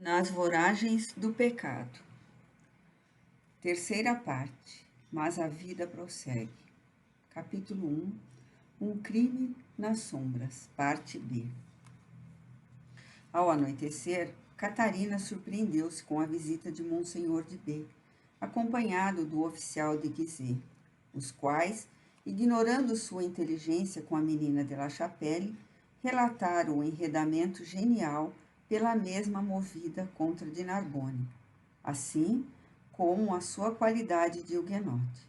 Nas voragens do pecado. Terceira parte. Mas a vida prossegue. Capítulo 1. Um crime nas sombras. Parte B. Ao anoitecer, Catarina surpreendeu-se com a visita de Monsenhor de B, acompanhado do oficial de Guizet, os quais, ignorando sua inteligência com a menina de La Chapelle, relataram o enredamento genial pela mesma movida contra de Narbonne, assim como a sua qualidade de huguenote.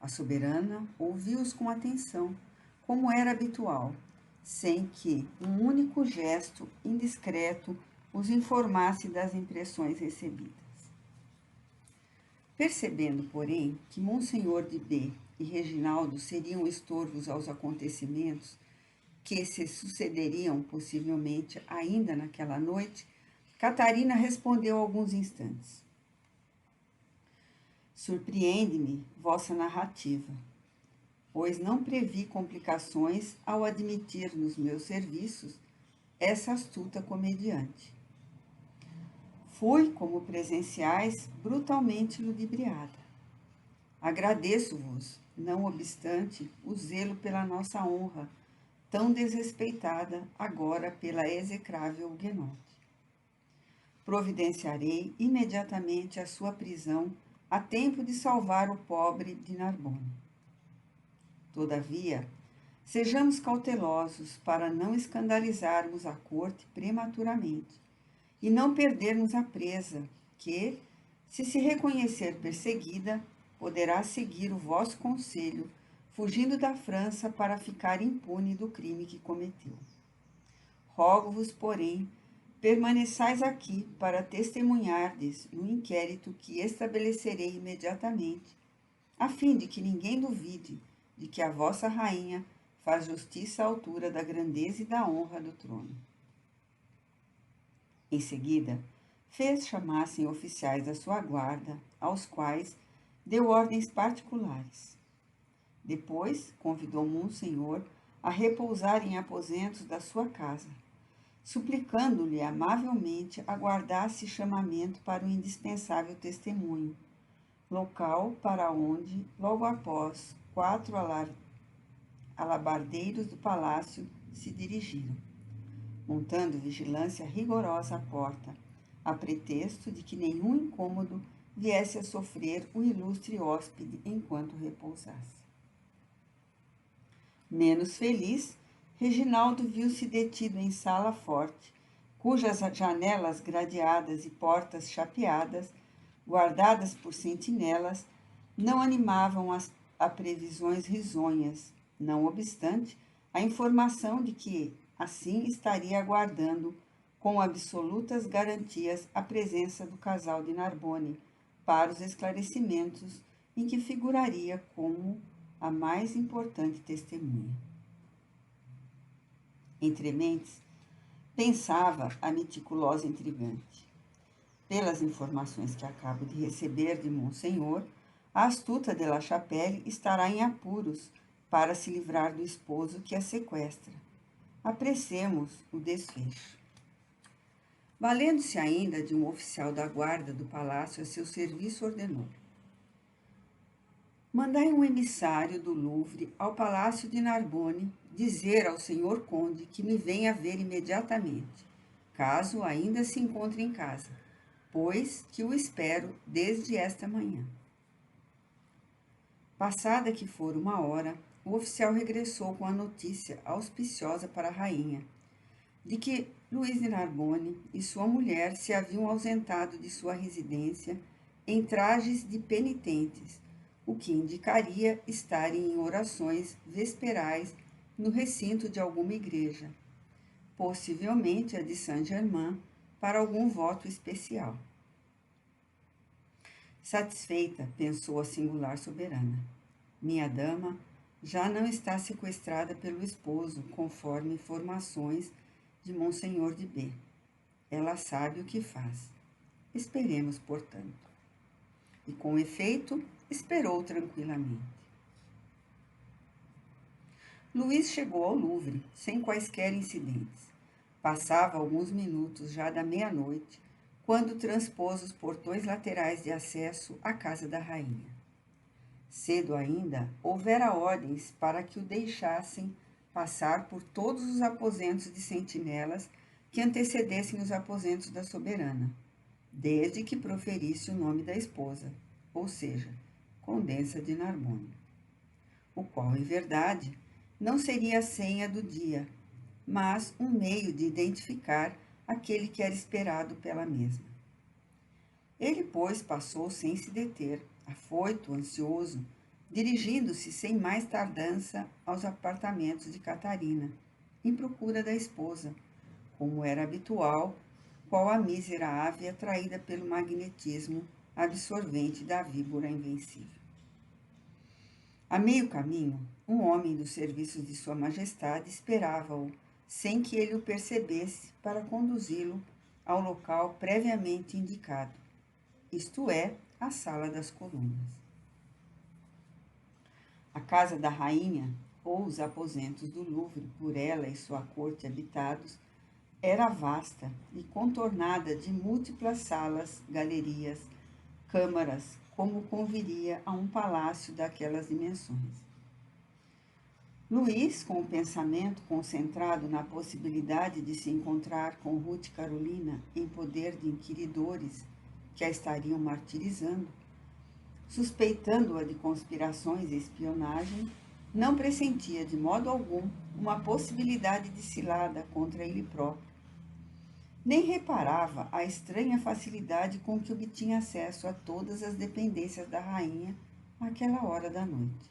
A soberana ouviu-os com atenção, como era habitual, sem que um único gesto indiscreto os informasse das impressões recebidas. Percebendo, porém, que Monsenhor de B e Reginaldo seriam estorvos aos acontecimentos que se sucederiam possivelmente ainda naquela noite, Catarina respondeu alguns instantes. Surpreende-me vossa narrativa, pois não previ complicações ao admitir nos meus serviços essa astuta comediante. Fui, como presenciais, brutalmente ludibriada. Agradeço-vos, não obstante, o zelo pela nossa honra, tão desrespeitada agora pela execrável huguenote. Providenciarei imediatamente a sua prisão a tempo de salvar o pobre de Narbonne. Todavia, sejamos cautelosos para não escandalizarmos a corte prematuramente e não perdermos a presa que, se reconhecer perseguida, poderá seguir o vosso conselho, fugindo da França para ficar impune do crime que cometeu. Rogo-vos, porém, permaneçais aqui para testemunhardes no inquérito que estabelecerei imediatamente, a fim de que ninguém duvide de que a vossa rainha faz justiça à altura da grandeza e da honra do trono. Em seguida, fez chamassem oficiais da sua guarda, aos quais deu ordens particulares. Depois, convidou Monsenhor a repousar em aposentos da sua casa, suplicando-lhe amavelmente aguardasse chamamento para o indispensável testemunho, local para onde, logo após, 4 alabardeiros do palácio se dirigiram, montando vigilância rigorosa à porta, a pretexto de que nenhum incômodo viesse a sofrer o ilustre hóspede enquanto repousasse. Menos feliz, Reginaldo viu-se detido em sala forte, cujas janelas gradeadas e portas chapeadas, guardadas por sentinelas, não animavam a previsões risonhas, não obstante a informação de que assim estaria aguardando com absolutas garantias a presença do casal de Narbonne para os esclarecimentos em que figuraria como a mais importante testemunha. Entre mentes, pensava a meticulosa intrigante. Pelas informações que acabo de receber de Monsenhor, a astuta de La Chapelle estará em apuros para se livrar do esposo que a sequestra. Apressemos o desfecho. Valendo-se ainda de um oficial da guarda do palácio a seu serviço, ordenou: mandai um emissário do Louvre ao palácio de Narbonne dizer ao senhor conde que me venha ver imediatamente, caso ainda se encontre em casa, pois que o espero desde esta manhã. Passada que for 1 hora, o oficial regressou com a notícia auspiciosa para a rainha, de que Luís de Narbonne e sua mulher se haviam ausentado de sua residência em trajes de penitentes, o que indicaria estarem em orações vesperais no recinto de alguma igreja, possivelmente a de Saint-Germain, para algum voto especial. Satisfeita, pensou a singular soberana, minha dama já não está sequestrada pelo esposo, conforme informações de Monsenhor de B. Ela sabe o que faz. Esperemos, portanto. E, com efeito, esperou tranquilamente. Luís chegou ao Louvre, sem quaisquer incidentes. Passava alguns minutos já da meia-noite, quando transpôs os portões laterais de acesso à casa da rainha. Cedo ainda, houvera ordens para que o deixassem passar por todos os aposentos de sentinelas que antecedessem os aposentos da soberana, desde que proferisse o nome da esposa, ou seja, Condessa de Narbonne, o qual, em verdade, não seria a senha do dia, mas um meio de identificar aquele que era esperado pela mesma. Ele, pois, passou sem se deter, afoito, ansioso, dirigindo-se sem mais tardança aos apartamentos de Catarina, em procura da esposa, como era habitual, qual a mísera ave atraída pelo magnetismo absorvente da víbora invencível. A meio caminho, um homem dos serviços de Sua Majestade esperava-o, sem que ele o percebesse, para conduzi-lo ao local previamente indicado, isto é, a Sala das Colunas. A casa da rainha, ou os aposentos do Louvre por ela e sua corte habitados, era vasta e contornada de múltiplas salas, galerias, câmaras, como conviria a um palácio daquelas dimensões. Luís, com o pensamento concentrado na possibilidade de se encontrar com Ruth Carolina em poder de inquiridores que a estariam martirizando, suspeitando-a de conspirações e espionagem, não pressentia de modo algum uma possibilidade de cilada contra ele próprio. Nem reparava a estranha facilidade com que obtinha acesso a todas as dependências da rainha àquela hora da noite.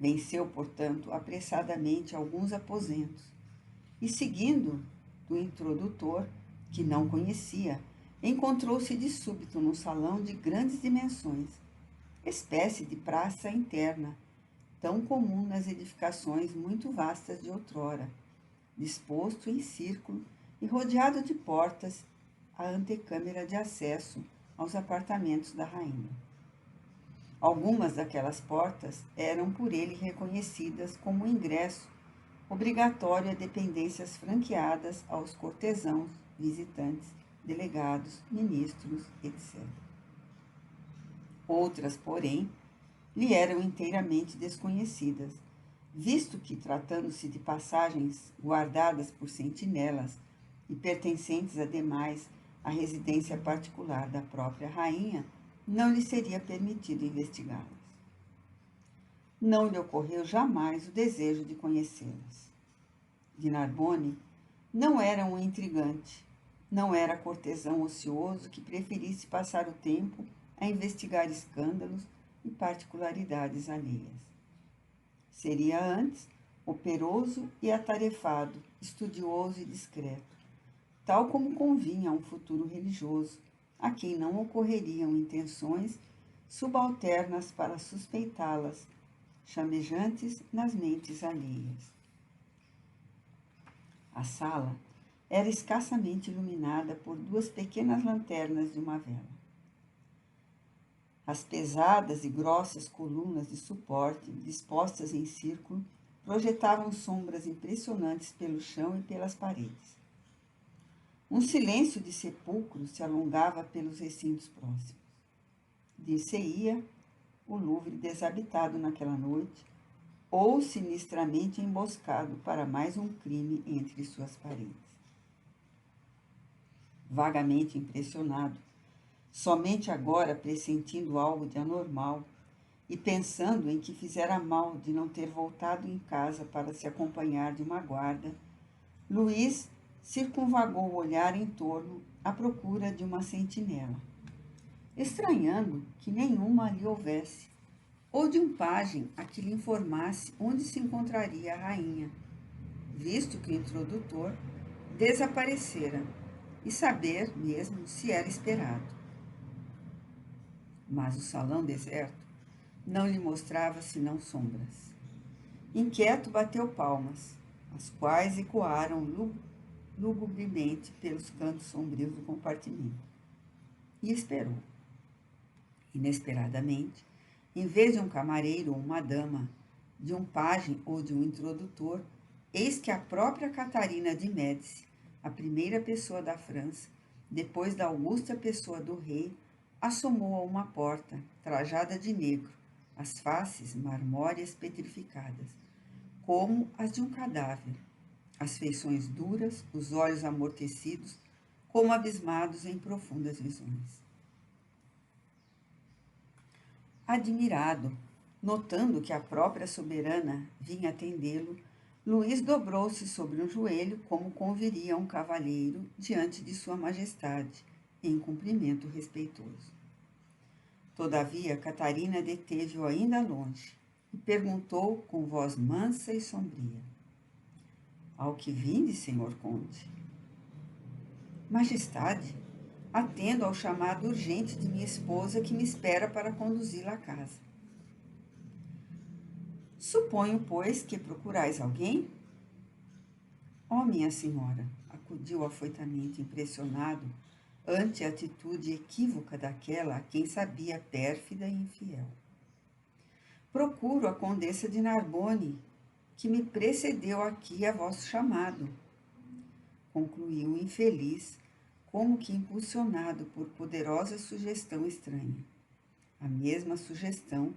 Venceu, portanto, apressadamente alguns aposentos e, seguindo do introdutor, que não conhecia, encontrou-se de súbito num salão de grandes dimensões, espécie de praça interna, tão comum nas edificações muito vastas de outrora, disposto em círculo e rodeado de portas, a antecâmara de acesso aos apartamentos da rainha. Algumas daquelas portas eram por ele reconhecidas como ingresso obrigatório a dependências franqueadas aos cortesãos, visitantes, delegados, ministros, etc. Outras, porém, lhe eram inteiramente desconhecidas, visto que, tratando-se de passagens guardadas por sentinelas e pertencentes, ademais, à residência particular da própria rainha, não lhe seria permitido investigá-las. Não lhe ocorreu jamais o desejo de conhecê-las. De Narbonne não era um intrigante, não era cortesão ocioso que preferisse passar o tempo a investigar escândalos e particularidades alheias. Seria antes operoso e atarefado, estudioso e discreto, tal como convinha a um futuro religioso, a quem não ocorreriam intenções subalternas para suspeitá-las, chamejantes nas mentes alheias. A sala era escassamente iluminada por 2 pequenas lanternas de uma vela. As pesadas e grossas colunas de suporte, dispostas em círculo, projetavam sombras impressionantes pelo chão e pelas paredes. Um silêncio de sepulcro se alongava pelos recintos próximos. Dir-se-ia o Louvre desabitado naquela noite, ou sinistramente emboscado para mais um crime entre suas paredes. Vagamente impressionado, somente agora pressentindo algo de anormal e pensando em que fizera mal de não ter voltado em casa para se acompanhar de uma guarda, Luís circunvagou o olhar em torno à procura de uma sentinela, estranhando que nenhuma ali houvesse, ou de um pajem a que lhe informasse onde se encontraria a rainha, visto que o introdutor desaparecera, e saber mesmo se era esperado. Mas o salão deserto não lhe mostrava senão sombras. Inquieto bateu palmas, as quais ecoaram lugubremente pelos cantos sombrios do compartimento. E esperou. Inesperadamente, em vez de um camareiro ou uma dama, de um pajem ou de um introdutor, eis que a própria Catarina de Médici, a primeira pessoa da França, depois da augusta pessoa do rei, assomou a uma porta, trajada de negro, as faces marmóreas petrificadas, como as de um cadáver, as feições duras, os olhos amortecidos, como abismados em profundas visões. Admirado, notando que a própria soberana vinha atendê-lo, Luís dobrou-se sobre um joelho como conviria a um cavalheiro diante de sua majestade, em cumprimento respeitoso. Todavia, Catarina deteve-o ainda longe e perguntou com voz mansa e sombria: Ao que vinde, senhor conde? Majestade, atendo ao chamado urgente de minha esposa que me espera para conduzi-la à casa. Suponho, pois, que procurais alguém? Oh, minha senhora, acudiu afoitamente impressionado ante a atitude equívoca daquela a quem sabia pérfida e infiel. Procuro a condessa de Narbonne, que me precedeu aqui a vosso chamado, concluiu o infeliz, como que impulsionado por poderosa sugestão estranha. A mesma sugestão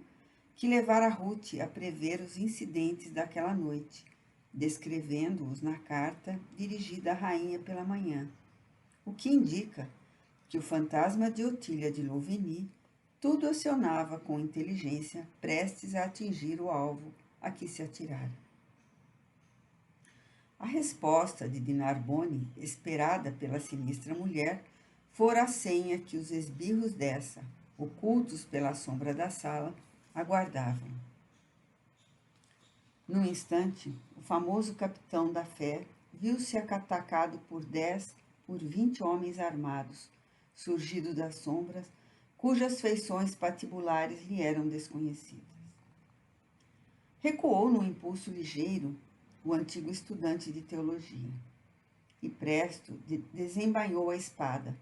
que levara Ruth a prever os incidentes daquela noite, descrevendo-os na carta dirigida à rainha pela manhã, o que indica que o fantasma de Otília de Louvigny tudo acionava com inteligência, prestes a atingir o alvo a que se atirara. A resposta de Narbonne, esperada pela sinistra mulher, fora a senha que os esbirros dessa, ocultos pela sombra da sala, aguardavam. Num instante, o famoso capitão da fé viu-se atacado por 10, por 20 homens armados, surgidos das sombras, cujas feições patibulares lhe eram desconhecidas. Recuou num impulso ligeiro o antigo estudante de teologia e presto desembainhou a espada,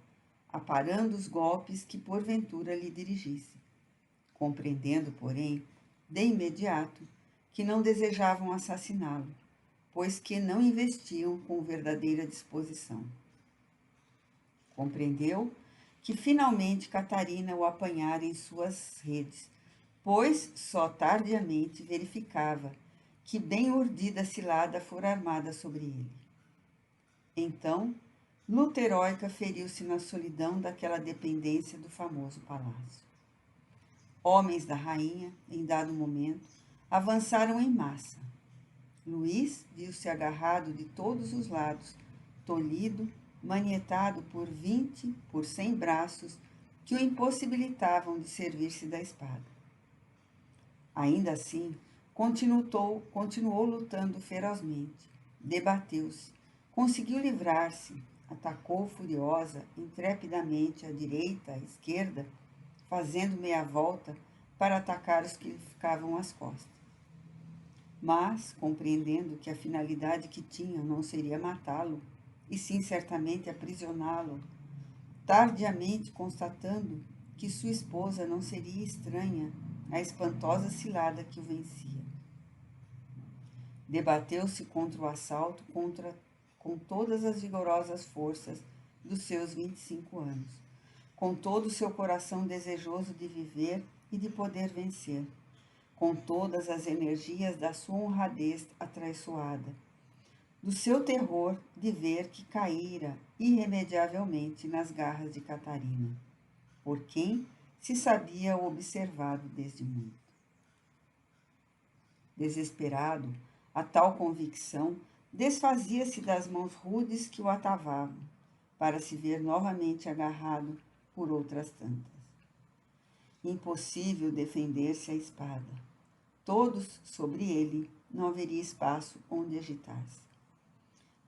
aparando os golpes que porventura lhe dirigisse, compreendendo, porém, de imediato, que não desejavam assassiná-lo, pois que não investiam com verdadeira disposição. Compreendeu que finalmente Catarina o apanhara em suas redes, pois só tardiamente verificava que bem urdida cilada fora armada sobre ele. Então, luta heróica feriu-se na solidão daquela dependência do famoso palácio. Homens da rainha, em dado momento, avançaram em massa. Luís viu-se agarrado de todos os lados, tolhido, manietado por 20, por 100 braços que o impossibilitavam de servir-se da espada. Ainda assim, continuou lutando ferozmente, debateu-se, conseguiu livrar-se, atacou furiosa, intrepidamente à direita, à esquerda, fazendo meia volta para atacar os que lhe ficavam às costas. Mas, compreendendo que a finalidade que tinham não seria matá-lo, e sim certamente aprisioná-lo, tardiamente constatando que sua esposa não seria estranha à espantosa cilada que o vencia. Debateu-se contra o assalto com todas as vigorosas forças dos seus 25 anos, com todo o seu coração desejoso de viver e de poder vencer, com todas as energias da sua honradez atraiçoada, do seu terror de ver que caíra irremediavelmente nas garras de Catarina, por quem se sabia observado desde muito. Desesperado, a tal convicção desfazia-se das mãos rudes que o atavavam, para se ver novamente agarrado por outras tantas. Impossível defender-se à espada. Todos sobre ele não haveria espaço onde agitar-se.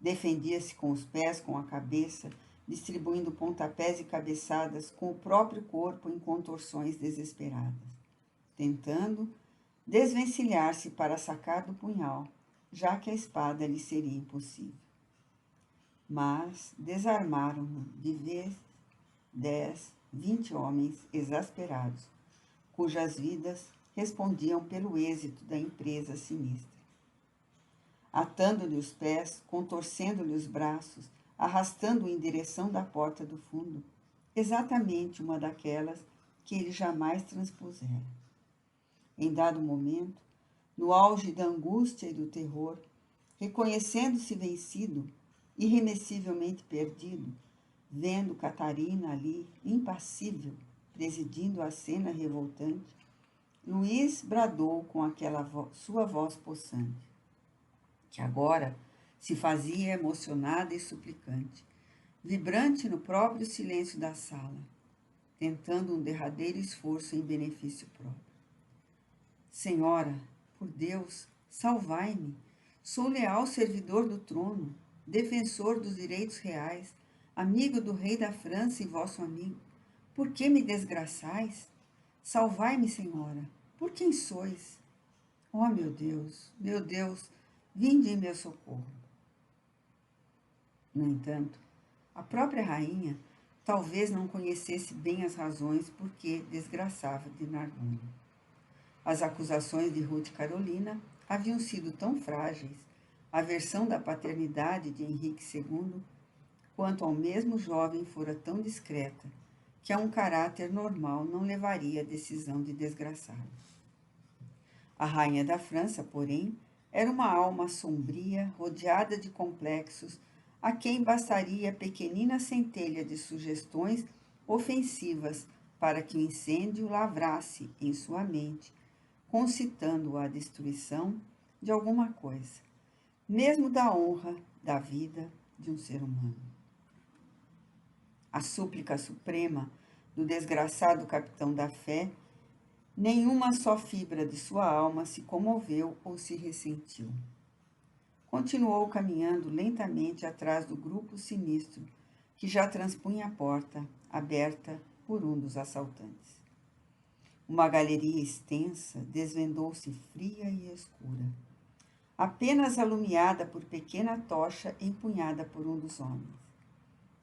Defendia-se com os pés, com a cabeça, distribuindo pontapés e cabeçadas com o próprio corpo em contorções desesperadas, tentando desvencilhar-se para sacar do punhal, já que a espada lhe seria impossível. Mas desarmaram-no de vez 10, 20 homens exasperados, cujas vidas respondiam pelo êxito da empresa sinistra. Atando-lhe os pés, contorcendo-lhe os braços, arrastando-o em direção da porta do fundo, exatamente uma daquelas que ele jamais transpusera. Em dado momento, no auge da angústia e do terror, reconhecendo-se vencido, irremessivelmente perdido, vendo Catarina ali, impassível, presidindo a cena revoltante, Luís bradou com aquela sua voz possante, que agora se fazia emocionada e suplicante, vibrante no próprio silêncio da sala, tentando um derradeiro esforço em benefício próprio. Senhora, por Deus, salvai-me. Sou leal servidor do trono, defensor dos direitos reais, amigo do rei da França e vosso amigo. Por que me desgraçais? Salvai-me, senhora. Por quem sois? Oh, meu Deus, vinde em meu socorro. No entanto, a própria rainha talvez não conhecesse bem as razões por que desgraçava de Narbonne. As acusações de Ruth Carolina haviam sido tão frágeis, a versão da paternidade de Henrique II, quanto ao mesmo jovem fora tão discreta, que a um caráter normal não levaria a decisão de desgraçá-lo. A rainha da França, porém, era uma alma sombria, rodeada de complexos, a quem bastaria pequenina centelha de sugestões ofensivas para que o incêndio lavrasse em sua mente, concitando-o à destruição de alguma coisa, mesmo da honra, da vida de um ser humano. A súplica suprema do desgraçado capitão da fé, nenhuma só fibra de sua alma se comoveu ou se ressentiu. Continuou caminhando lentamente atrás do grupo sinistro que já transpunha a porta, aberta por um dos assaltantes. Uma galeria extensa desvendou-se fria e escura, apenas alumiada por pequena tocha empunhada por um dos homens.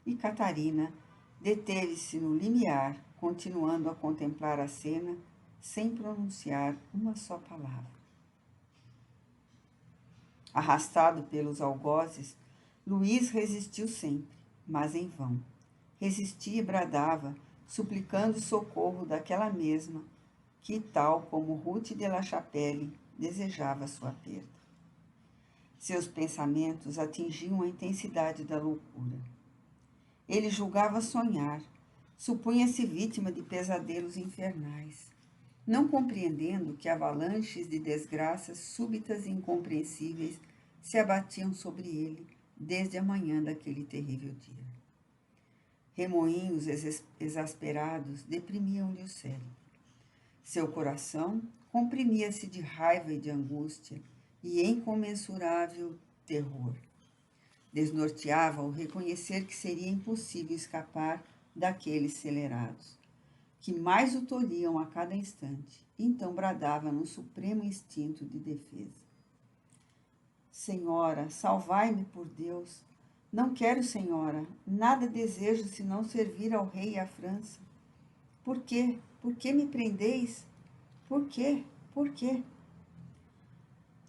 E Catarina deteve-se no limiar, continuando a contemplar a cena sem pronunciar uma só palavra. Arrastado pelos algozes, Luís resistiu sempre, mas em vão. Resistia e bradava, suplicando socorro daquela mesma que, tal como Ruth de la Chapelle, desejava sua perda. Seus pensamentos atingiam a intensidade da loucura. Ele julgava sonhar, supunha-se vítima de pesadelos infernais, não compreendendo que avalanches de desgraças súbitas e incompreensíveis se abatiam sobre ele desde a manhã daquele terrível dia. Remoinhos exasperados deprimiam-lhe o cérebro. Seu coração comprimia-se de raiva e de angústia e incomensurável terror. Desnorteava-o reconhecer que seria impossível escapar daqueles celerados, que mais o tolhiam a cada instante, e então bradava num supremo instinto de defesa. Senhora, salvai-me por Deus. Não quero, senhora, nada desejo senão servir ao rei e à França. Por quê? Por que me prendeis? Por quê? Por quê?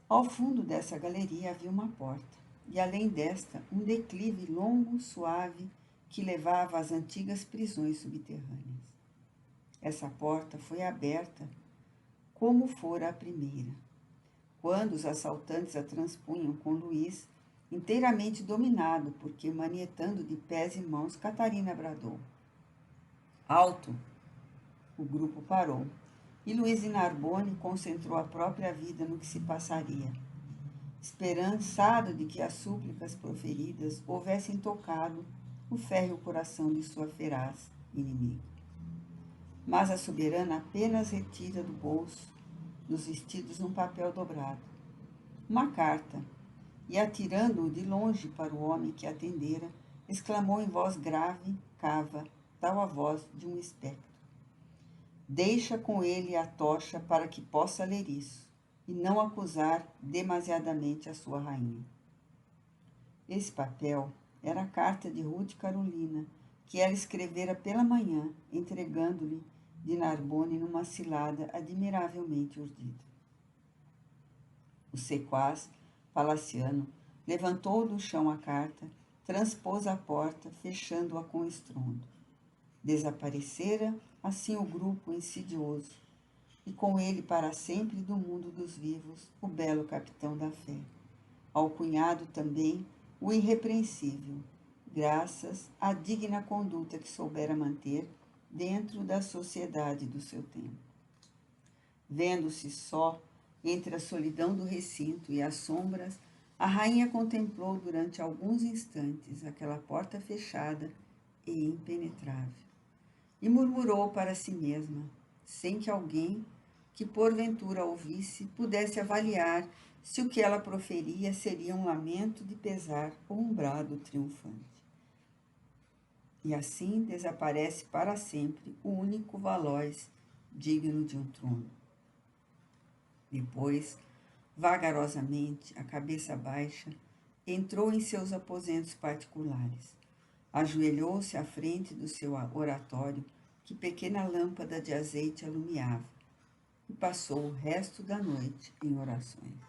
Ao fundo dessa galeria havia uma porta, e além desta, um declive longo, suave, que levava às antigas prisões subterrâneas. Essa porta foi aberta como fora a primeira, quando os assaltantes a transpunham com Luís, inteiramente dominado, porque, manietando de pés e mãos, Catarina bradou. Alto! O grupo parou, e Luís de Narbonne concentrou a própria vida no que se passaria, esperançado de que as súplicas proferidas houvessem tocado o férreo coração de sua feraz inimiga. Mas a soberana apenas retira do bolso dos vestidos um papel dobrado, uma carta, e atirando-o de longe para o homem que atendera, exclamou em voz grave, cava, tal a voz de um espectro: deixa com ele a tocha para que possa ler isso, e não acusar demasiadamente a sua rainha. Esse papel era a carta de Ruth Carolina, que ela escrevera pela manhã, entregando-lhe de Narbonne numa cilada admiravelmente urdida. O sequaz palaciano levantou do chão a carta transpôs a porta, fechando-a com estrondo. Desaparecera, assim, o grupo insidioso, e com ele para sempre do mundo dos vivos o belo capitão da fé. Ao cunhado também o irrepreensível, graças à digna conduta que soubera manter dentro da sociedade do seu tempo. Vendo-se só entre a solidão do recinto e as sombras, a rainha contemplou durante alguns instantes aquela porta fechada e impenetrável, e murmurou para si mesma, sem que alguém que porventura ouvisse pudesse avaliar se o que ela proferia seria um lamento de pesar ou um brado triunfante. E assim desaparece para sempre o único Valois digno de um trono. Depois, vagarosamente, a cabeça baixa, entrou em seus aposentos particulares. Ajoelhou-se à frente do seu oratório, que pequena lâmpada de azeite alumiava, e passou o resto da noite em orações.